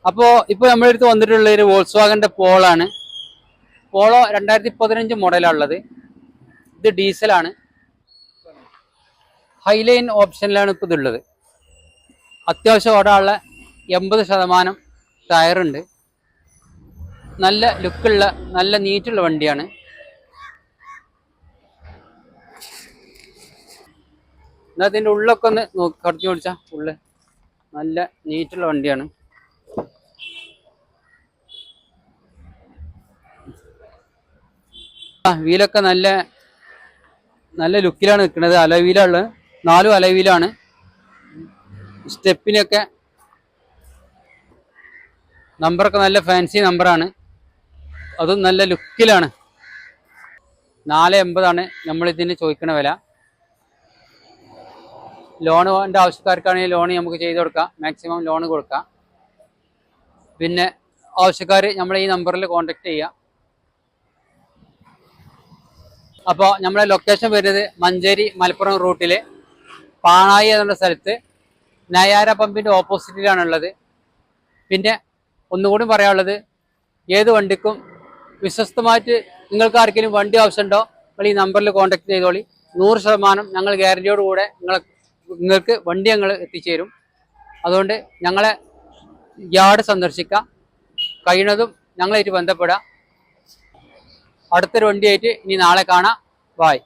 അപ്പോൾ ഇപ്പോൾ നമ്മുടെ അടുത്ത് വന്നിട്ടുള്ള ഒരു വോൾസ്വാഗന്റെ പോളാണ്. പോളോ 2015 മോഡലാണുള്ളത്. ഇത് ഡീസലാണ്. ഹൈലൈൻ ഓപ്ഷനിലാണ് ഇപ്പോൾ ഇതുള്ളത്. അത്യാവശ്യം ഓടാനുള്ള 80% ടയറുണ്ട്. നല്ല ലുക്കുള്ള നല്ല നീറ്റുള്ള വണ്ടിയാണ്. എന്നാൽ അതിൻ്റെ ഉള്ളൊക്കെ ഒന്ന് കടത്തി ഓടിച്ചാൽ ഉള്ളു നല്ല നീറ്റുള്ള വണ്ടിയാണ്. വീലൊക്കെ നല്ല നല്ല ലുക്കിലാണ് നിൽക്കുന്നത്. അലവീലാണ്, 4 അലവീലാണ്. സ്റ്റെപ്പിനൊക്കെ നമ്പറൊക്കെ നല്ല ഫാൻസി നമ്പറാണ്. അതും നല്ല ലുക്കിലാണ്. 480 നമ്മളിതിന് ചോദിക്കുന്ന വില. ലോണിൻ്റെ ആവശ്യക്കാർക്കാണെങ്കിൽ ലോൺ നമുക്ക് ചെയ്ത് കൊടുക്കാം. മാക്സിമം ലോൺ കൊടുക്കാം. പിന്നെ ആവശ്യക്കാർ നമ്മളെ ഈ നമ്പറിൽ കോൺടാക്ട് ചെയ്യാം. അപ്പോൾ നമ്മളെ ലൊക്കേഷൻ വരുന്നത് മഞ്ചേരി മലപ്പുറം റൂട്ടിൽ പാണായി എന്ന സ്ഥലത്ത് നയാര പമ്പിൻ്റെ ഓപ്പോസിറ്റിലാണുള്ളത്. പിന്നെ ഒന്നുകൂടി പറയാനുള്ളത്, ഏത് വണ്ടിക്കും വിശ്വസ്തമായിട്ട് നിങ്ങൾക്ക് ആർക്കെങ്കിലും വണ്ടി ആവശ്യമുണ്ടോ നിങ്ങൾ ഈ നമ്പറിൽ കോൺടാക്ട് ചെയ്തോളി. 100% ഞങ്ങൾ ഗ്യാരണ്ടിയോടുകൂടെ നിങ്ങൾക്ക് വണ്ടി ഞങ്ങൾ എത്തിച്ചേരും. അതുകൊണ്ട് ഞങ്ങളെ യാർഡ് സന്ദർശിക്കാം. കഴിയുന്നതും ഞങ്ങളായിട്ട് ബന്ധപ്പെടാം. അടുത്തൊരു വണ്ടിയായിട്ട് ഇനി നാളെ കാണാം. ബായ്.